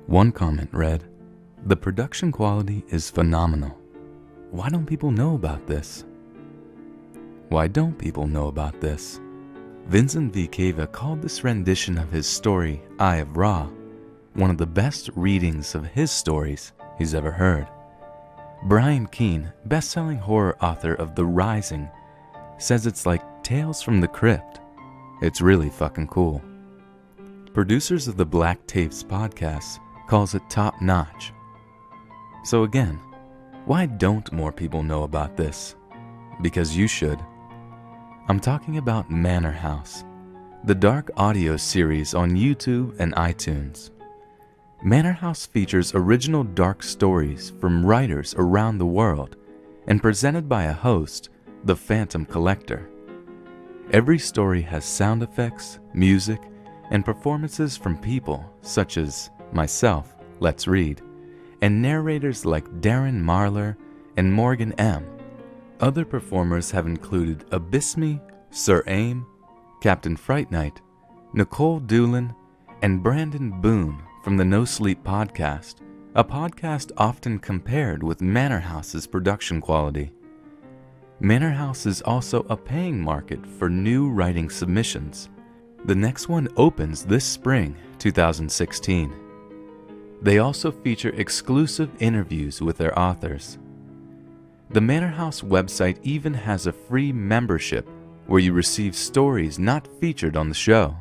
One comment read, "The production quality is phenomenal. Why don't people know about this?" Why don't people know about this? Vincent V. Cava called this rendition of his story, Eye of Ra, one of the best readings of his stories he's ever heard. Brian Keene, best-selling horror author of The Rising, says it's like Tales from the Crypt. It's really fucking cool. Producers of the Black Tapes podcast calls it top-notch. So again, why don't more people know about this? Because you should. I'm talking about Manor House, the dark audio series on YouTube and iTunes. Manor House features original dark stories from writers around the world and presented by a host, the Phantom Collector. Every story has sound effects, music, and performances from people such as myself, Let's Read, and narrators like Darren Marlar and Morgan M. Other performers have included Abysmii, Sir Ayme, Captain Fright Night, Nicole Doolin, and Brandon Boone from the No Sleep podcast, a podcast often compared with Manor House's production quality. Manor House is also a paying market for new writing submissions. The next one opens this spring, 2016. They also feature exclusive interviews with their authors. The Manor House website even has a free membership where you receive stories not featured on the show.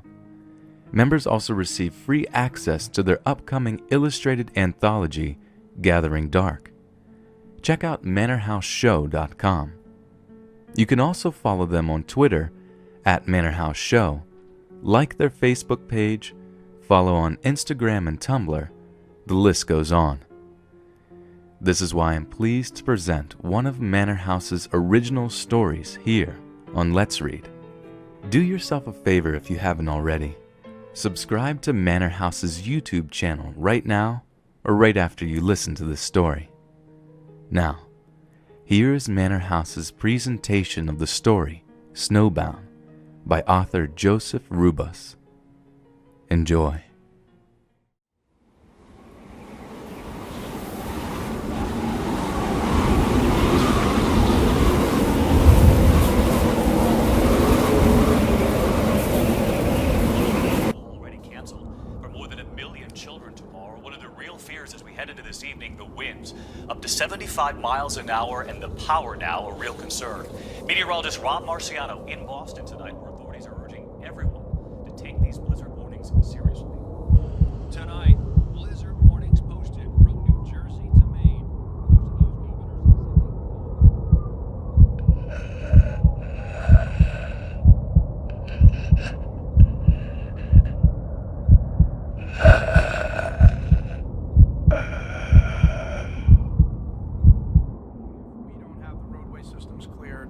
Members also receive free access to their upcoming illustrated anthology, Gathering Dark. Check out manorhouseshow.com. You can also follow them on Twitter @ManorHouseShow, like their Facebook page, follow on Instagram and Tumblr. The list goes on. This is why I'm pleased to present one of Manor House's original stories here on Let's Read. Do yourself a favor if you haven't already. Subscribe to Manor House's YouTube channel right now or right after you listen to this story. Now, here is Manor House's presentation of the story, Snowbound, by author Joseph Rubas. Enjoy. This evening, the winds up to 75 miles an hour and the power now a real concern. Meteorologist Rob Marciano in Boston tonight, where authorities are urging everyone to take these blizzard warnings seriously. Tonight, blizzard warnings posted from New Jersey to Maine.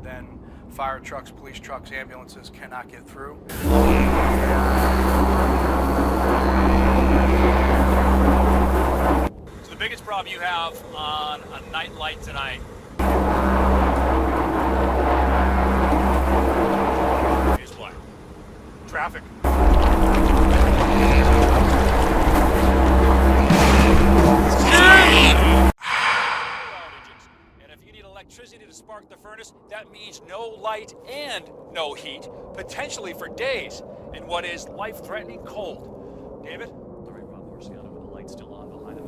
Then fire trucks, police trucks, ambulances cannot get through. So the biggest problem you have on a night light tonight is what? Traffic. Electricity to spark the furnace, that means no light and no heat, potentially for days, in what is life-threatening cold. David? All right, Rob Marciano, with the light still on behind him.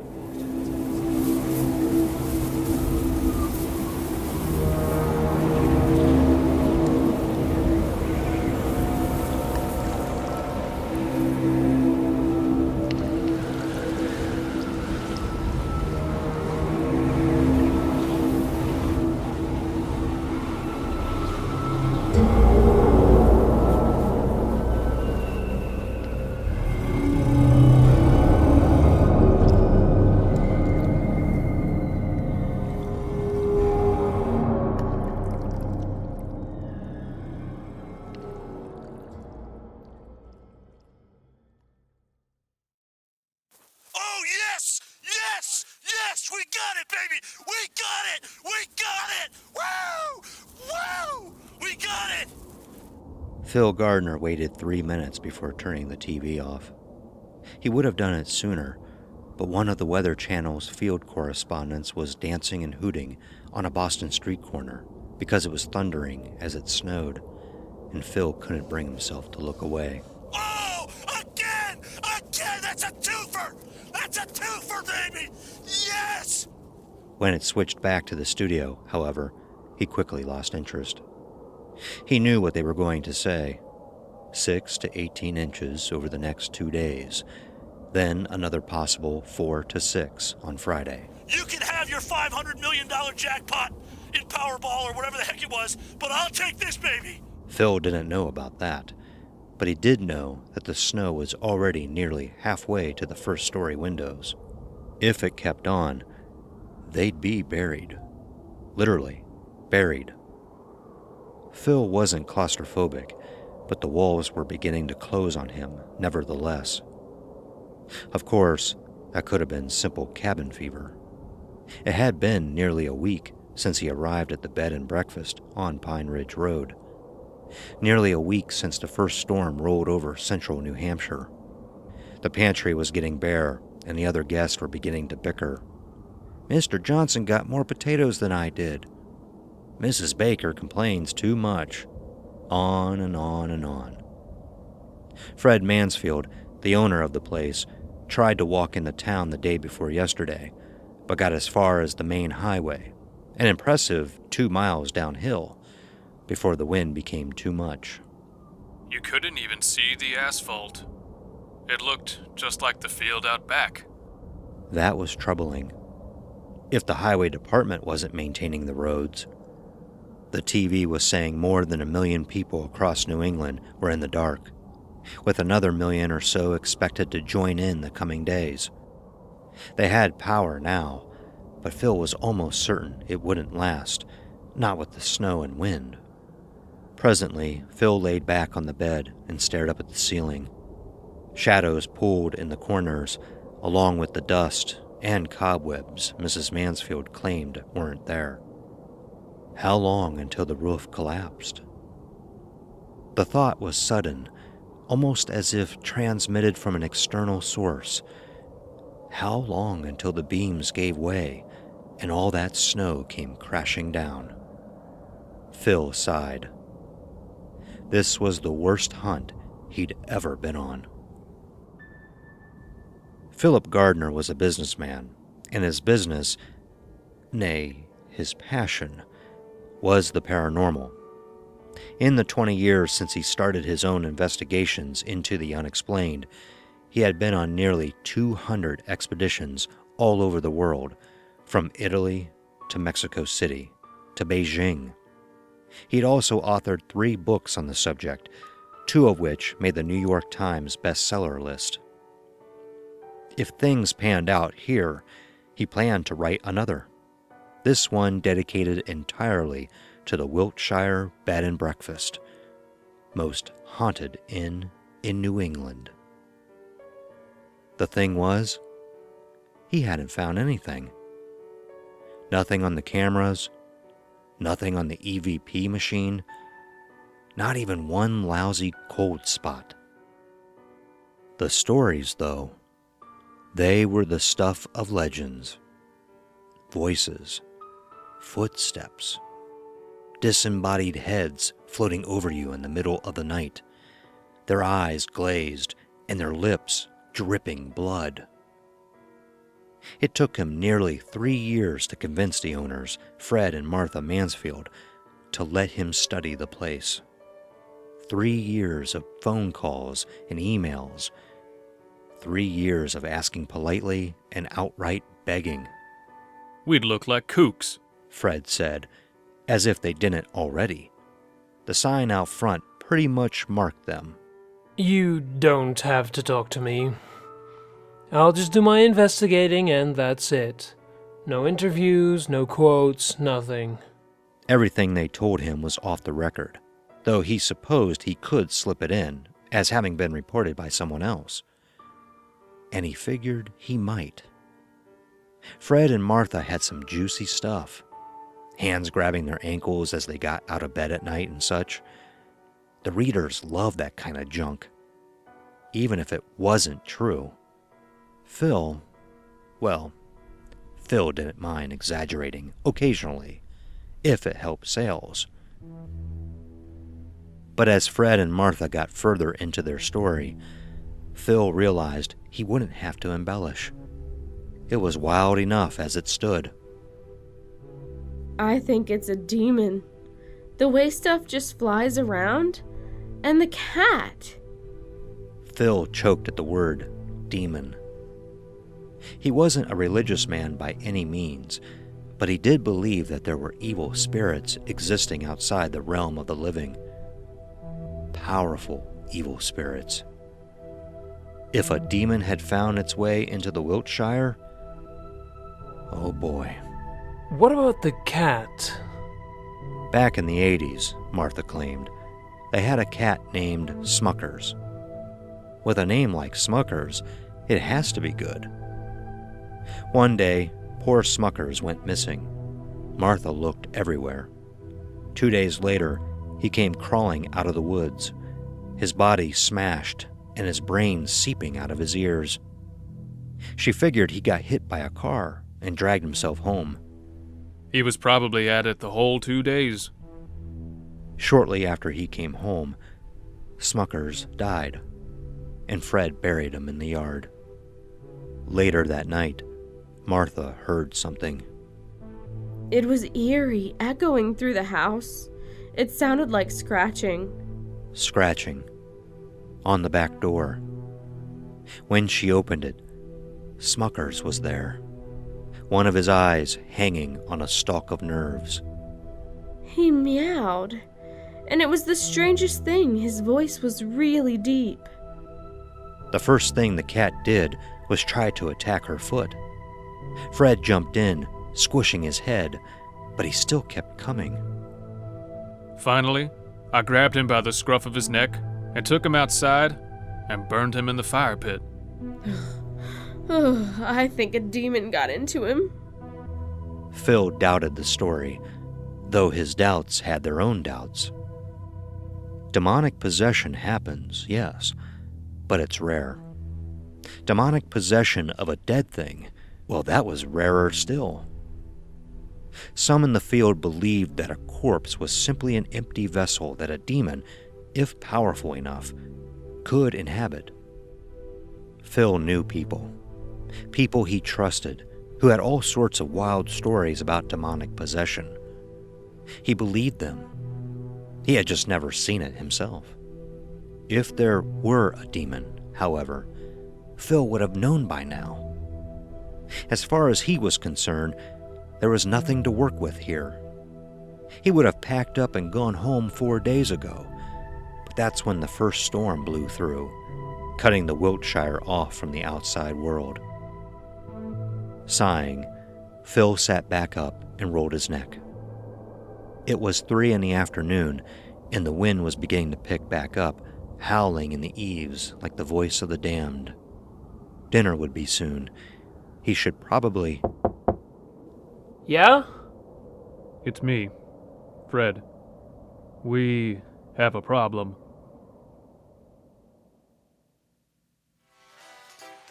We got it, baby! We got it! We got it! Woo! Woo! We got it! Phil Gardner waited 3 minutes before turning the TV off. He would have done it sooner, but one of the Weather Channel's field correspondents was dancing and hooting on a Boston street corner because it was thundering as it snowed, and Phil couldn't bring himself to look away. Oh, again! Again! That's a twofer! That's a twofer, baby! Yes! When it switched back to the studio, however, he quickly lost interest. He knew what they were going to say. 6 to 18 inches over the next 2 days, then another possible 4 to 6 on Friday. You can have your $500 million jackpot in Powerball or whatever the heck it was, but I'll take this, baby! Phil didn't know about that, but he did know that the snow was already nearly halfway to the first-story windows. If it kept on, they'd be buried. Literally, buried. Phil wasn't claustrophobic, but the walls were beginning to close on him, nevertheless. Of course, that could have been simple cabin fever. It had been nearly a week since he arrived at the bed and breakfast on Pine Ridge Road. Nearly a week since the first storm rolled over central New Hampshire. The pantry was getting bare, and the other guests were beginning to bicker. Mr. Johnson got more potatoes than I did. Mrs. Baker complains too much. On and on and on. Fred Mansfield, the owner of the place, tried to walk into town the day before yesterday, but got as far as the main highway, an impressive 2 miles downhill, before the wind became too much. You couldn't even see the asphalt. It looked just like the field out back. That was troubling. If the highway department wasn't maintaining the roads. The TV was saying more than 1 million people across New England were in the dark, with another 1 million or so expected to join in the coming days. They had power now, but Phil was almost certain it wouldn't last, not with the snow and wind. Presently, Phil laid back on the bed and stared up at the ceiling. Shadows pooled in the corners, along with the dust and cobwebs Mrs. Mansfield claimed weren't there. How long until the roof collapsed? The thought was sudden, almost as if transmitted from an external source. How long until the beams gave way and all that snow came crashing down? Phil sighed. This was the worst hunt he'd ever been on. Philip Gardner was a businessman, and his business, nay, his passion, was the paranormal. In the 20 years since he started his own investigations into the unexplained, he had been on nearly 200 expeditions all over the world, from Italy to Mexico City to Beijing. He'd also authored 3 books on the subject, 2 of which made the New York Times bestseller list. If things panned out here, he planned to write another. This one dedicated entirely to the Wiltshire Bed and Breakfast, most haunted inn in New England. The thing was, he hadn't found anything. Nothing on the cameras, nothing on the EVP machine, not even one lousy cold spot. The stories, though, they were the stuff of legends. Voices, footsteps, disembodied heads floating over you in the middle of the night, their eyes glazed and their lips dripping blood. It took him nearly 3 years to convince the owners, Fred and Martha Mansfield, to let him study the place. 3 years of phone calls and emails. 3 years of asking politely and outright begging. We'd look like kooks, Fred said, as if they didn't already. The sign out front pretty much marked them. You don't have to talk to me. I'll just do my investigating and that's it. No interviews, no quotes, nothing. Everything they told him was off the record, though he supposed he could slip it in, as having been reported by someone else. And he figured he might. Fred and Martha had some juicy stuff. Hands grabbing their ankles as they got out of bed at night and such. The readers loved that kind of junk, even if it wasn't true. Phil, Well, Phil didn't mind exaggerating occasionally, if it helped sales. But as Fred and Martha got further into their story, Phil realized he wouldn't have to embellish. It was wild enough as it stood. I think it's a demon. The way stuff just flies around. And the cat. Phil choked at the word demon. He wasn't a religious man by any means, but he did believe that there were evil spirits existing outside the realm of the living. Powerful evil spirits. If a demon had found its way into the Wiltshire, oh boy. What about the cat? Back in the 80s, Martha claimed, they had a cat named Smuckers. With a name like Smuckers, it has to be good. One day, poor Smuckers went missing. Martha looked everywhere. 2 days later, he came crawling out of the woods, his body smashed and his brain seeping out of his ears. She figured he got hit by a car and dragged himself home. He was probably at it the whole 2 days. Shortly after he came home, Smuckers died, and Fred buried him in the yard. Later that night, Martha heard something. It was eerie, echoing through the house. It sounded like scratching. Scratching. On the back door. When she opened it, Smuckers was there, one of his eyes hanging on a stalk of nerves. He meowed. And it was the strangest thing, his voice was really deep. The first thing the cat did was try to attack her foot. Fred jumped in, squishing his head, but he still kept coming. Finally, I grabbed him by the scruff of his neck and took him outside and burned him in the fire pit. Oh, I think a demon got into him. Phil doubted the story, though his doubts had their own doubts. Demonic possession happens, yes, but it's rare. Demonic possession of a dead thing, well, that was rarer still. Some in the field believed that a corpse was simply an empty vessel that a demon, if powerful enough, could inhabit. Phil knew people he trusted, who had all sorts of wild stories about demonic possession. He believed them. He had just never seen it himself. If there were a demon, however, Phil would have known by now. As far as he was concerned, there was nothing to work with here. He would have packed up and gone home 4 days ago, but that's when the first storm blew through, cutting the Wiltshire off from the outside world. Sighing, Phil sat back up and rolled his neck. It was 3 p.m, and the wind was beginning to pick back up, howling in the eaves like the voice of the damned. Dinner would be soon. He should probably... Yeah? It's me, Fred. We have a problem.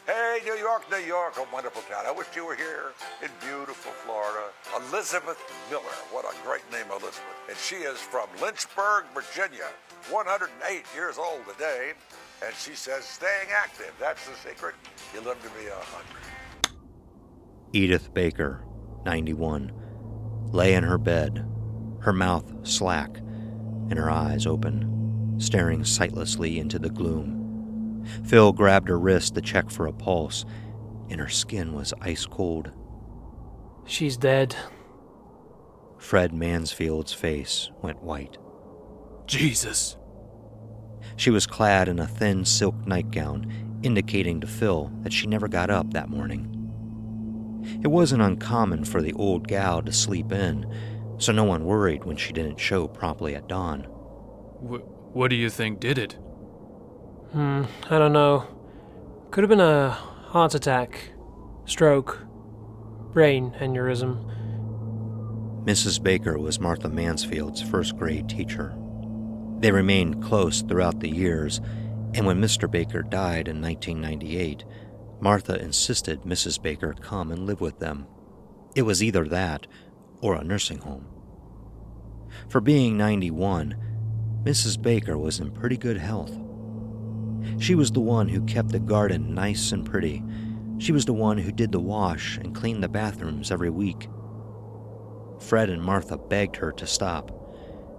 Hey, New York, a wonderful town. I wish you were here in beautiful Florida. Elizabeth Miller, what a great name, Elizabeth. And she is from Lynchburg, Virginia, 108 years old today. And she says staying active, that's the secret. You live to be 100. Edith Baker, 91, lay in her bed, her mouth slack and her eyes open, staring sightlessly into the gloom. Phil grabbed her wrist to check for a pulse, and her skin was ice cold. She's dead. Fred Mansfield's face went white. Jesus! She was clad in a thin silk nightgown, indicating to Phil that she never got up that morning. It wasn't uncommon for the old gal to sleep in, so no one worried when she didn't show promptly at dawn. What do you think did it? I don't know. Could have been a heart attack, stroke, brain aneurysm. Mrs. Baker was Martha Mansfield's first-grade teacher. They remained close throughout the years, and when Mr. Baker died in 1998, Martha insisted Mrs. Baker come and live with them. It was either that or a nursing home. For being 91, Mrs. Baker was in pretty good health. She was the one who kept the garden nice and pretty. She was the one who did the wash and cleaned the bathrooms every week. Fred and Martha begged her to stop,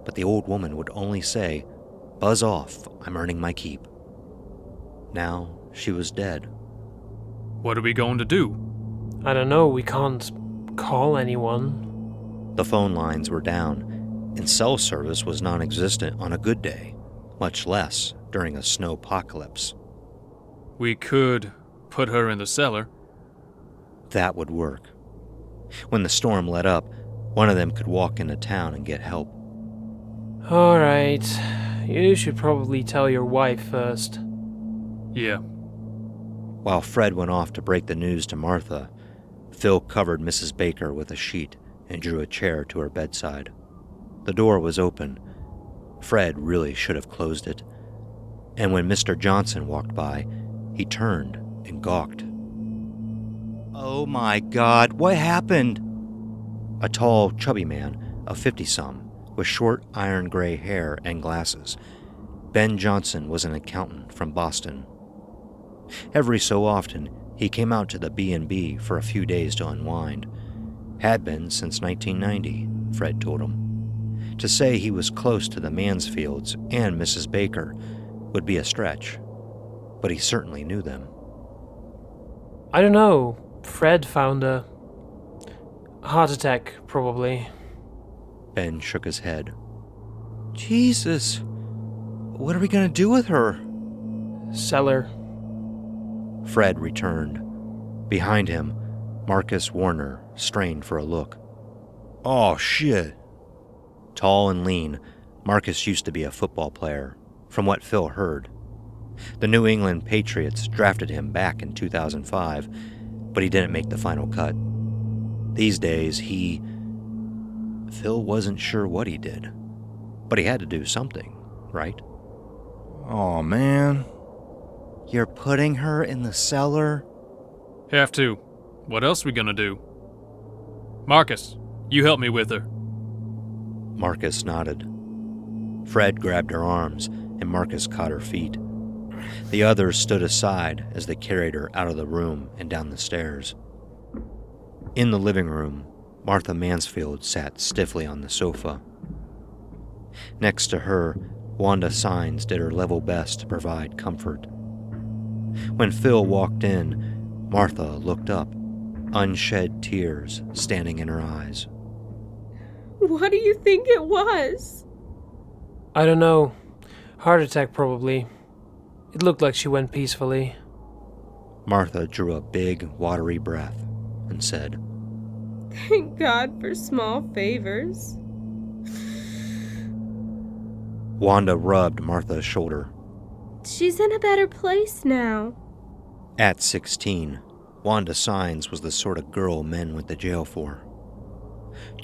but the old woman would only say, "Buzz off, I'm earning my keep." Now she was dead. What are we going to do? I don't know, we can't call anyone. The phone lines were down, and cell service was non-existent on a good day, much less during a snowpocalypse. We could put her in the cellar. That would work. When the storm let up, one of them could walk into town and get help. Alright, you should probably tell your wife first. Yeah. While Fred went off to break the news to Martha, Phil covered Mrs. Baker with a sheet and drew a chair to her bedside. The door was open. Fred really should have closed it. And when Mr. Johnson walked by, he turned and gawked. "Oh my God, what happened?" A tall, chubby man of 50-some, with short iron gray hair and glasses. Ben Johnson was an accountant from Boston. Every so often, he came out to the B&B for a few days to unwind. Had been since 1990, Fred told him. To say he was close to the Mansfields and Mrs. Baker would be a stretch, but he certainly knew them. I don't know. Fred found a heart attack, probably. Ben shook his head. Jesus, what are we going to do with her? Cellar. Fred returned. Behind him, Marcus Warner strained for a look. "Oh, shit." Tall and lean, Marcus used to be a football player, from what Phil heard. The New England Patriots drafted him back in 2005, but he didn't make the final cut. These days, Phil wasn't sure what he did, but he had to do something, right? Oh, man. You're putting her in the cellar? Have to. What else we gonna do? Marcus, you help me with her. Marcus nodded. Fred grabbed her arms, and Marcus caught her feet. The others stood aside as they carried her out of the room and down the stairs. In the living room, Martha Mansfield sat stiffly on the sofa. Next to her, Wanda Sines did her level best to provide comfort. When Phil walked in, Martha looked up, unshed tears standing in her eyes. What do you think it was? I don't know. Heart attack, probably. It looked like she went peacefully. Martha drew a big, watery breath and said, Thank God for small favors. Wanda rubbed Martha's shoulder. She's in a better place now. At 16, Wanda Sines was the sort of girl men went to jail for.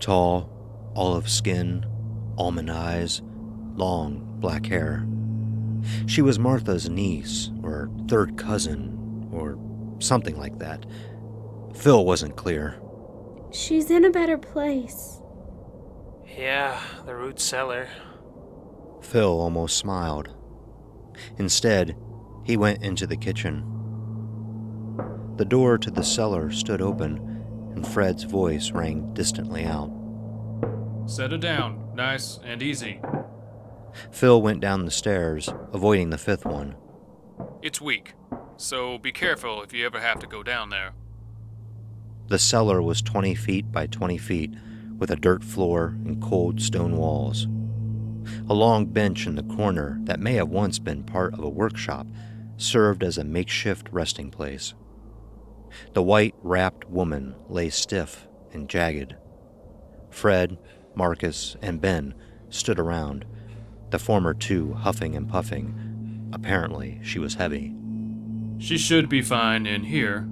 Tall, olive skin, almond eyes, long black hair. She was Martha's niece, or third cousin, or something like that. Phil wasn't clear. She's in a better place. Yeah, the root cellar. Phil almost smiled. Instead, he went into the kitchen. The door to the cellar stood open, and Fred's voice rang distantly out. Set her down, nice and easy. Phil went down the stairs, avoiding the fifth one. It's weak, so be careful if you ever have to go down there. The cellar was 20 feet by 20 feet, with a dirt floor and cold stone walls. A long bench in the corner that may have once been part of a workshop served as a makeshift resting place. The white-wrapped woman lay stiff and jagged. Fred, Marcus, and Ben stood around, the former two huffing and puffing. Apparently, she was heavy. She should be fine in here.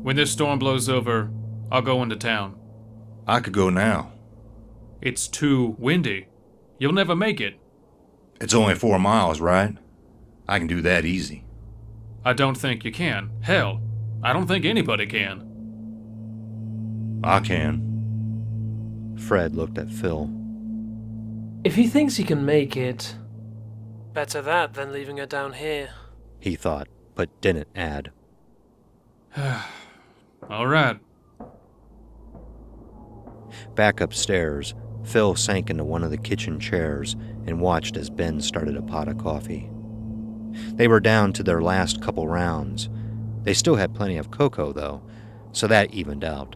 When this storm blows over, I'll go into town. I could go now. It's too windy. You'll never make it. It's only 4 miles, right? I can do that easy. I don't think you can. Hell, I don't think anybody can. I can. Fred looked at Phil. If he thinks he can make it, better that than leaving her down here. He thought, but didn't add. All right. Back upstairs, Phil sank into one of the kitchen chairs and watched as Ben started a pot of coffee. They were down to their last couple rounds. They still had plenty of cocoa, though, so that evened out.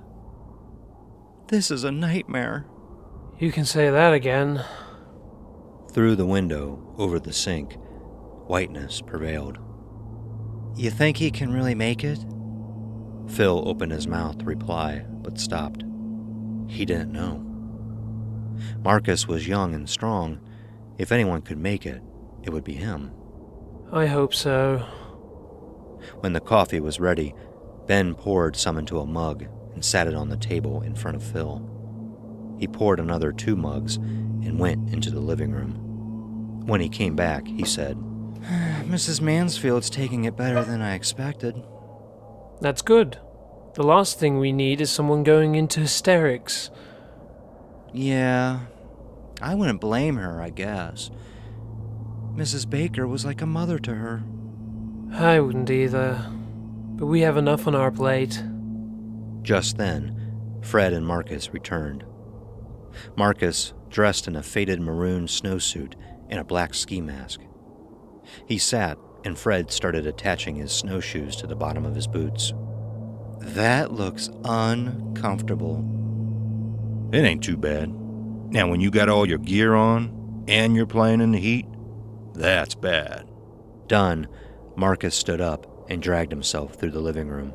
This is a nightmare. You can say that again. Through the window, over the sink, whiteness prevailed. You think he can really make it? Phil opened his mouth to reply, but stopped. He didn't know. Marcus was young and strong. If anyone could make it, it would be him. I hope so. When the coffee was ready, Ben poured some into a mug and sat it on the table in front of Phil. He poured another 2 mugs and went into the living room. When he came back, he said, Mrs. Mansfield's taking it better than I expected. That's good. The last thing we need is someone going into hysterics. Yeah, I wouldn't blame her, I guess. Mrs. Baker was like a mother to her. I wouldn't either, but we have enough on our plate. Just then, Fred and Marcus returned. Marcus, dressed in a faded maroon snowsuit and a black ski mask. He sat, and Fred started attaching his snowshoes to the bottom of his boots. That looks uncomfortable. It ain't too bad. Now, when you got all your gear on and you're playing in the heat, that's bad. Done, Marcus stood up and dragged himself through the living room.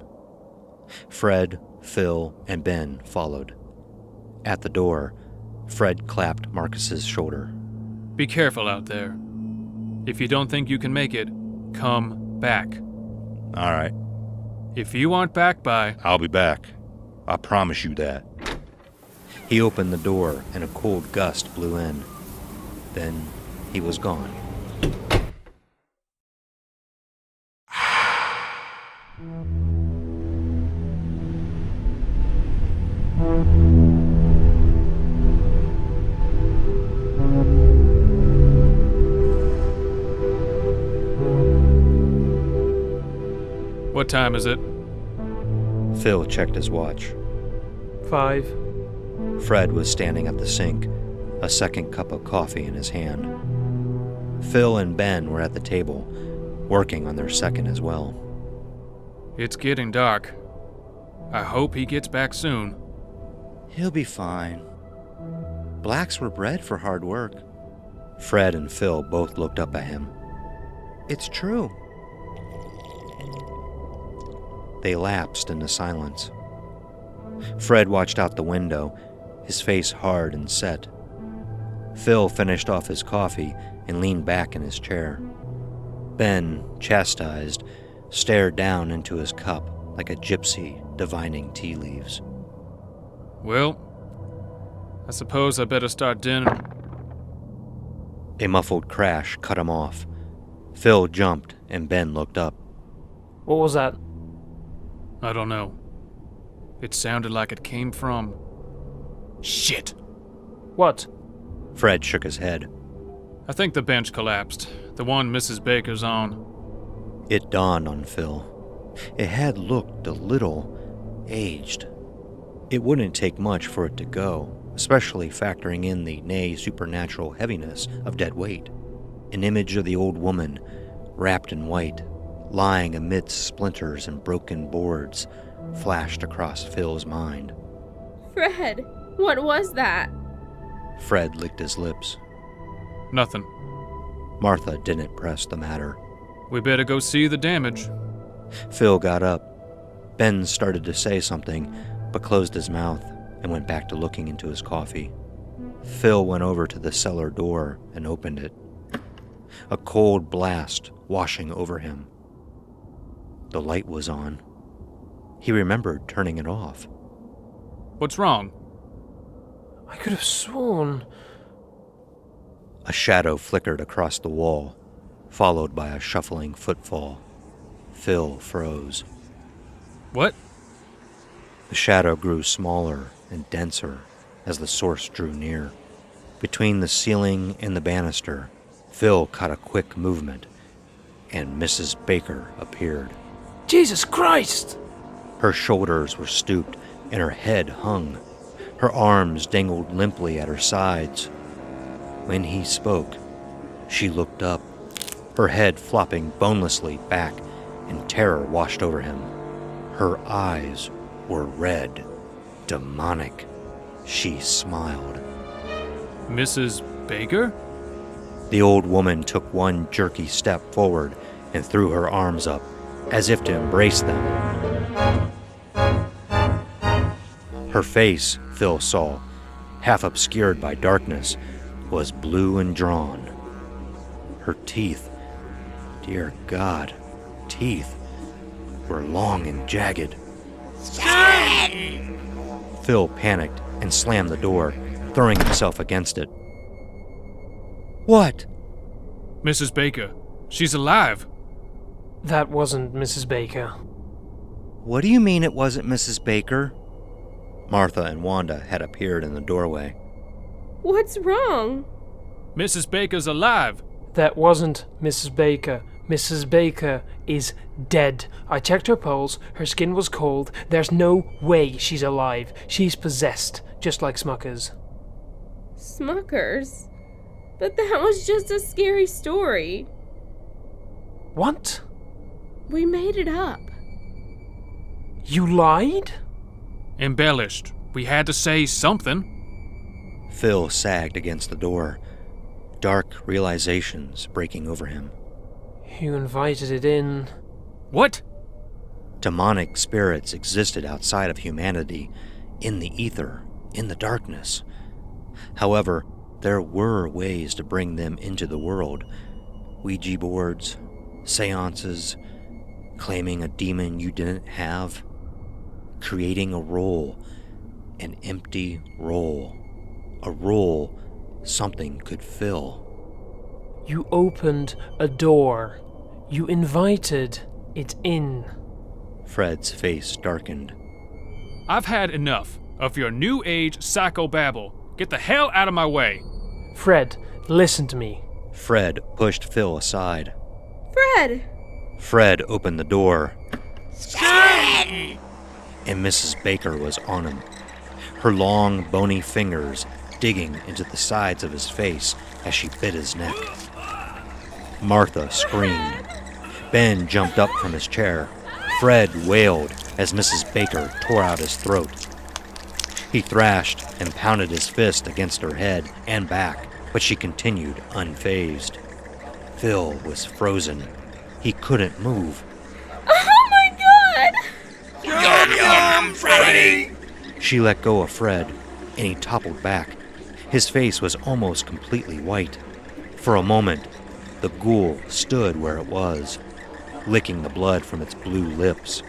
Fred, Phil, and Ben followed. At the door, Fred clapped Marcus's shoulder. Be careful out there. If you don't think you can make it, come back. All right, If you aren't back by... I'll be back. I promise you that. He opened the door and a cold gust blew in. Then he was gone. What time is it? Phil checked his watch. 5. Fred was standing at the sink, a second cup of coffee in his hand. Phil and Ben were at the table, working on their second as well. It's getting dark. I hope he gets back soon. He'll be fine. Blacks were bred for hard work. Fred and Phil both looked up at him. It's true. They lapsed into silence. Fred watched out the window, his face hard and set. Phil finished off his coffee and leaned back in his chair. Ben, chastised, stared down into his cup like a gypsy divining tea leaves. Well, I suppose I better start dinner. A muffled crash cut him off. Phil jumped and Ben looked up. What was that? I don't know. It sounded like it came from... Shit! What? Fred shook his head. I think the bench collapsed. The one Mrs. Baker's on. It dawned on Phil. It had looked a little aged. It wouldn't take much for it to go, especially factoring in the nay supernatural heaviness of dead weight. An image of the old woman, wrapped in white, lying amidst splinters and broken boards, flashed across Phil's mind. Fred, what was that? Fred licked his lips. Nothing. Martha didn't press the matter. We better go see the damage. Phil got up. Ben started to say something, but closed his mouth and went back to looking into his coffee. Phil went over to the cellar door and opened it. A cold blast washing over him. The light was on. He remembered turning it off. What's wrong? I could have sworn... A shadow flickered across the wall, followed by a shuffling footfall. Phil froze. What? The shadow grew smaller and denser as the source drew near. Between the ceiling and the banister, Phil caught a quick movement, and Mrs. Baker appeared. Jesus Christ! Her shoulders were stooped, and her head hung. Her arms dangled limply at her sides. When he spoke, she looked up, her head flopping bonelessly back, and terror washed over him. Her eyes were red, demonic. She smiled. Mrs. Baker? The old woman took one jerky step forward and threw her arms up, as if to embrace them. Her face, Phil saw, half obscured by darkness, was blue and drawn. Her teeth, dear God, teeth, were long and jagged. Phil panicked and slammed the door, throwing himself against it. What? Mrs. Baker. She's alive. That wasn't Mrs. Baker. What do you mean it wasn't Mrs. Baker? Martha and Wanda had appeared in the doorway. What's wrong? Mrs. Baker's alive. That wasn't Mrs. Baker. Mrs. Baker is dead. I checked her pulse. Her skin was cold. There's no way she's alive. She's possessed, just like Smuckers. Smuckers? But that was just a scary story. What? We made it up. You lied? Embellished. We had to say something. Phil sagged against the door, dark realizations breaking over him. You invited it in. What? Demonic spirits existed outside of humanity, in the ether, in the darkness. However, there were ways to bring them into the world. Ouija boards, seances, claiming a demon you didn't have, creating a role, an empty role, a role something could fill. You opened a door. You invited it in. Fred's face darkened. I've had enough of your new age psychobabble. Get the hell out of my way. Fred, listen to me. Fred pushed Phil aside. Fred! Fred opened the door. And Mrs. Baker was on him, her long, bony fingers digging into the sides of his face as she bit his neck. Martha screamed. Ben jumped up from his chair. Fred wailed as Mrs. Baker tore out his throat. He thrashed and pounded his fist against her head and back, but she continued unfazed. Phil was frozen. He couldn't move. Oh my God! Yum yum, Freddy! She let go of Fred, and he toppled back. His face was almost completely white. For a moment, the ghoul stood where it was, licking the blood from its blue lips.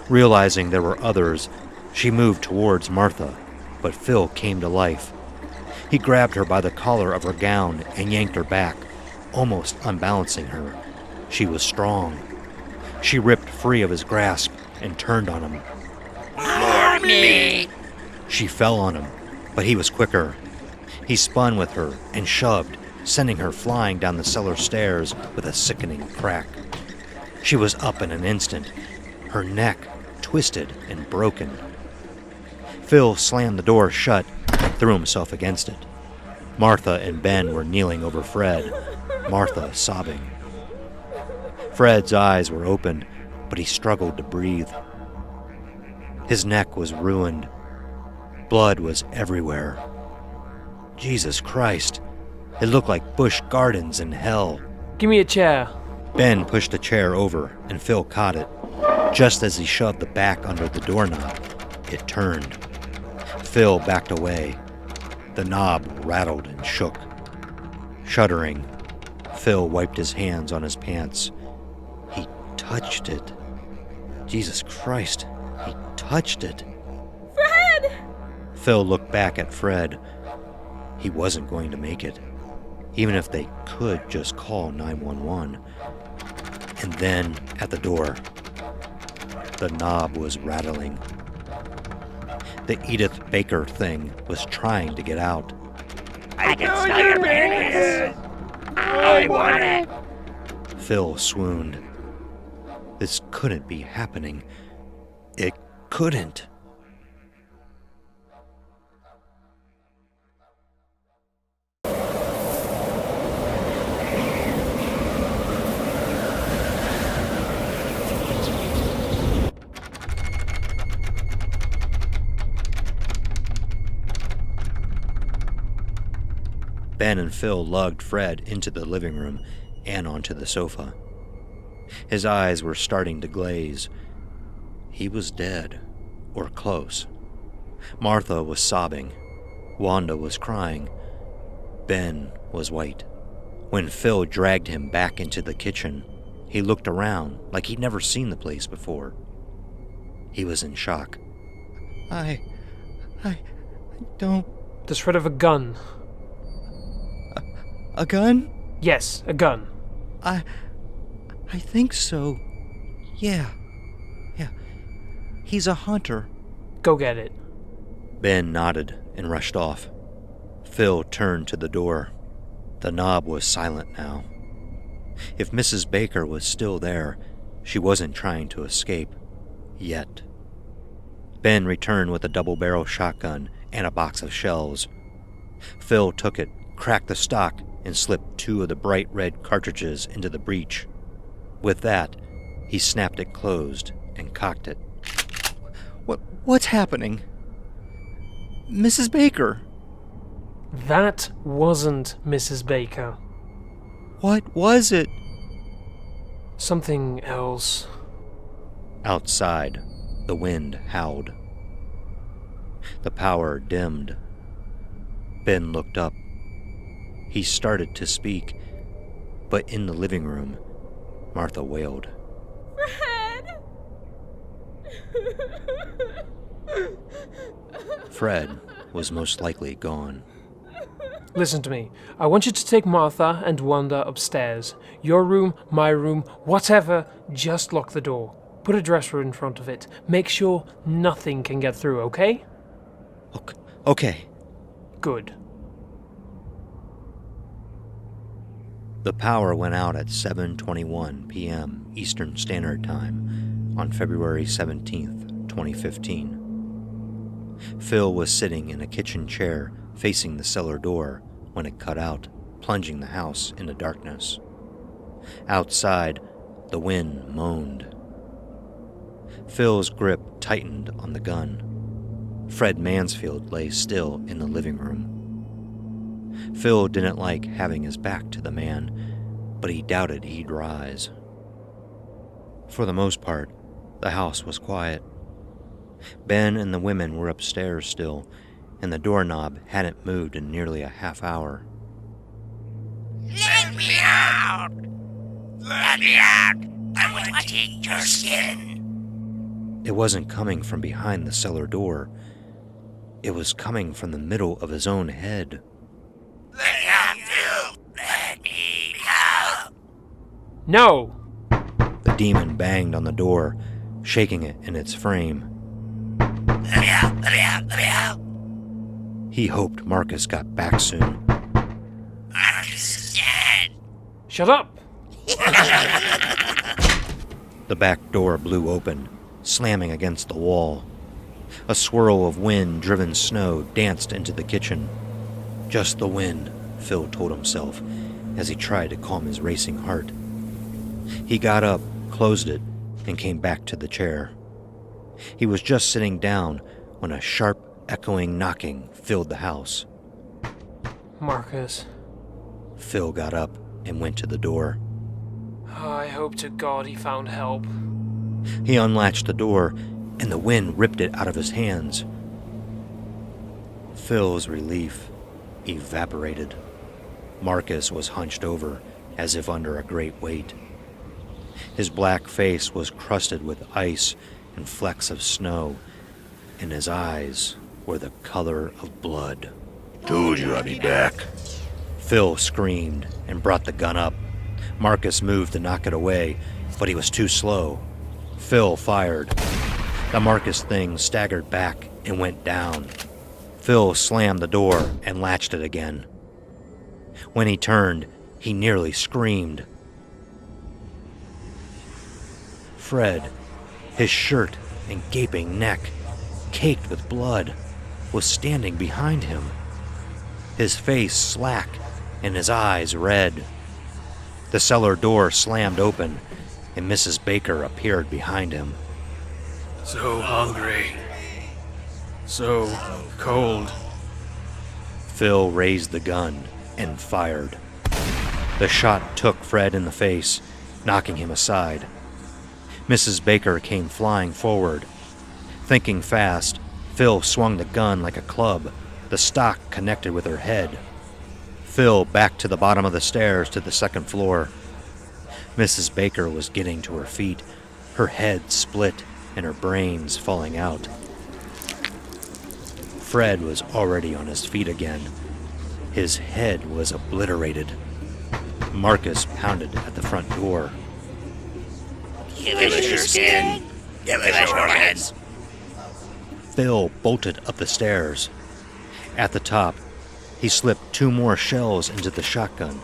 Realizing there were others, she moved towards Martha, but Phil came to life. He grabbed her by the collar of her gown and yanked her back, almost unbalancing her. She was strong. She ripped free of his grasp and turned on him. More meat! She fell on him, but he was quicker. He spun with her and shoved, sending her flying down the cellar stairs with a sickening crack. She was up in an instant, her neck twisted and broken. Phil slammed the door shut and threw himself against it. Martha and Ben were kneeling over Fred, Martha sobbing. Fred's eyes were open, but he struggled to breathe. His neck was ruined. Blood was everywhere. Jesus Christ, it looked like Busch Gardens in hell. Give me a chair. Ben pushed a chair over, and Phil caught it. Just as he shoved the back under the doorknob, it turned. Phil backed away. The knob rattled and shook. Shuddering, Phil wiped his hands on his pants. He touched it. Jesus Christ, he touched it. Fred! Phil looked back at Fred. He wasn't going to make it, even if they could just call 911. And then, at the door, the knob was rattling. The Edith Baker thing was trying to get out. I can smell your penis! I want it! Phil swooned. This couldn't be happening. It couldn't. Ben and Phil lugged Fred into the living room and onto the sofa. His eyes were starting to glaze. He was dead, or close. Martha was sobbing. Wanda was crying. Ben was white. When Phil dragged him back into the kitchen, he looked around like he'd never seen the place before. He was in shock. I don't... There's Fred of a gun. A gun? Yes, a gun. I think so. Yeah. He's a hunter. Go get it. Ben nodded and rushed off. Phil turned to the door. The knob was silent now. If Mrs. Baker was still there, she wasn't trying to escape. Yet. Ben returned with a double-barrel shotgun and a box of shells. Phil took it, cracked the stock, and slipped 2 of the bright red cartridges into the breech. With that, he snapped it closed and cocked it. What's happening? Mrs. Baker! That wasn't Mrs. Baker. What was it? Something else. Outside, the wind howled. The power dimmed. Ben looked up. He started to speak, but in the living room, Martha wailed. Fred was most likely gone. Listen to me. I want you to take Martha and Wanda upstairs. Your room, my room, whatever, just lock the door. Put a dresser in front of it. Make sure nothing can get through, okay? Okay. Good. The power went out at 7:21 p.m. Eastern Standard Time on February 17th, 2015. Phil was sitting in a kitchen chair facing the cellar door when it cut out, plunging the house into darkness. Outside, the wind moaned. Phil's grip tightened on the gun. Fred Mansfield lay still in the living room. Phil didn't like having his back to the man, but he doubted he'd rise. For the most part, the house was quiet. Ben and the women were upstairs still, and the doorknob hadn't moved in nearly a half hour. Let me out! Let me out! I want to eat your skin! It wasn't coming from behind the cellar door. It was coming from the middle of his own head. Let me out, Phil! Let me out! No! The demon banged on the door, shaking it in its frame. Let me out! Let me out! Let me out! He hoped Marcus got back soon. Marcus is dead! Shut up! The back door blew open, slamming against the wall. A swirl of wind-driven snow danced into the kitchen. Just the wind, Phil told himself, as he tried to calm his racing heart. He got up, closed it, and came back to the chair. He was just sitting down when a sharp, echoing knocking filled the house. Marcus. Phil got up and went to the door. I hope to God he found help. He unlatched the door, and the wind ripped it out of his hands. Phil's relief evaporated. Marcus was hunched over, as if under a great weight. His black face was crusted with ice and flecks of snow, and his eyes were the color of blood. Told you I'd be back. Phil screamed and brought the gun up. Marcus moved to knock it away. but he was too slow. Phil fired. The Marcus thing staggered back and went down. Phil slammed the door and latched it again. When he turned, he nearly screamed. Fred, his shirt and gaping neck, caked with blood, was standing behind him. His face slack and his eyes red. The cellar door slammed open, and Mrs. Baker appeared behind him. So hungry. So cold. Phil raised the gun and fired. The shot took Fred in the face, knocking him aside. Mrs. Baker came flying forward. Thinking fast, Phil swung the gun like a club, the stock connected with her head. Phil backed to the bottom of the stairs to the second floor. Mrs. Baker was getting to her feet, her head split and her brains falling out. Fred was already on his feet again. His head was obliterated. Marcus pounded at the front door. Give us your skin. Give us your heads. Phil bolted up the stairs. At the top, he slipped 2 more shells into the shotgun.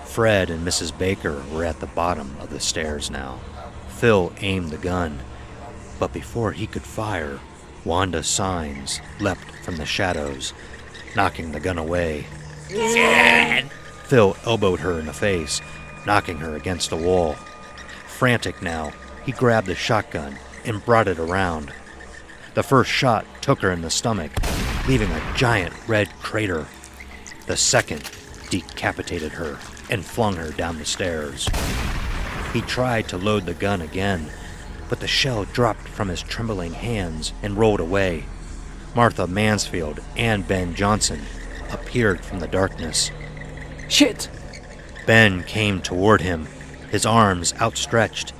Fred and Mrs. Baker were at the bottom of the stairs now. Phil aimed the gun, but before he could fire, Wanda Signs leapt from the shadows, knocking the gun away. Dad! Phil elbowed her in the face, knocking her against a wall. Frantic now, he grabbed the shotgun and brought it around. The first shot took her in the stomach, leaving a giant red crater. The second decapitated her and flung her down the stairs. He tried to load the gun again, but the shell dropped from his trembling hands and rolled away. Martha Mansfield and Ben Johnson appeared from the darkness. Shit! Ben came toward him, his arms outstretched,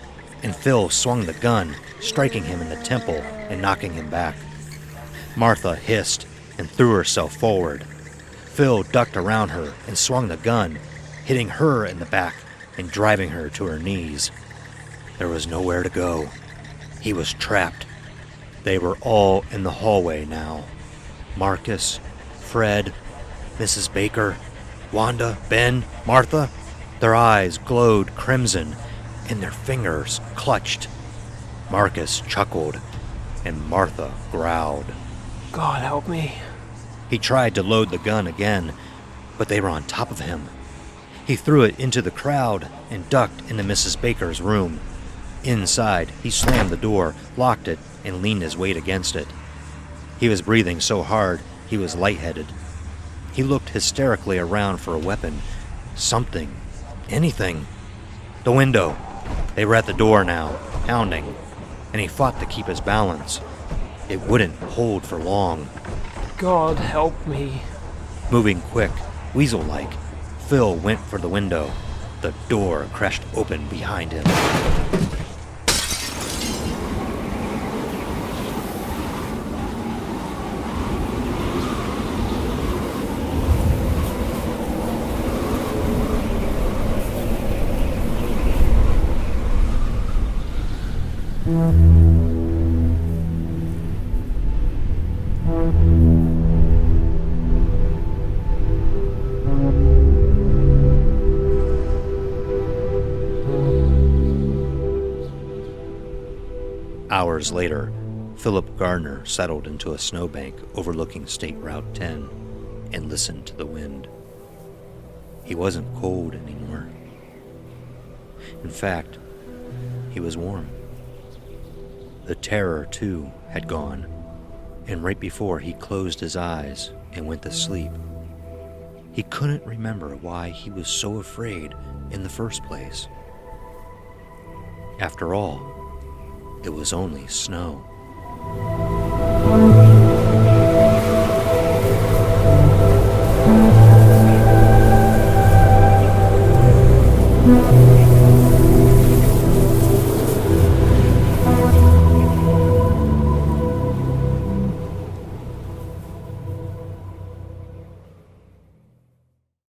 and Phil swung the gun, striking him in the temple and knocking him back. Martha hissed and threw herself forward. Phil ducked around her and swung the gun, hitting her in the back and driving her to her knees. There was nowhere to go. He was trapped. They were all in the hallway now. Marcus, Fred, Mrs. Baker, Wanda, Ben, Martha. Their eyes glowed crimson, and their fingers clutched. Marcus chuckled, and Martha growled. God help me. He tried to load the gun again, but they were on top of him. He threw it into the crowd and ducked into Mrs. Baker's room. Inside, he slammed the door, locked it, and leaned his weight against it. He was breathing so hard, he was lightheaded. He looked hysterically around for a weapon. Something. Anything. The window. They were at the door now, pounding, and he fought to keep his balance. It wouldn't hold for long. God help me. Moving quick, weasel-like, Phil went for the window. The door crashed open behind him. Hours later, Philip Gardner settled into a snowbank overlooking State Route 10 and listened to the wind. He wasn't cold anymore. In fact, he was warm. The terror, too, had gone, and right before he closed his eyes and went to sleep, he couldn't remember why he was so afraid in the first place. After all, it was only snow.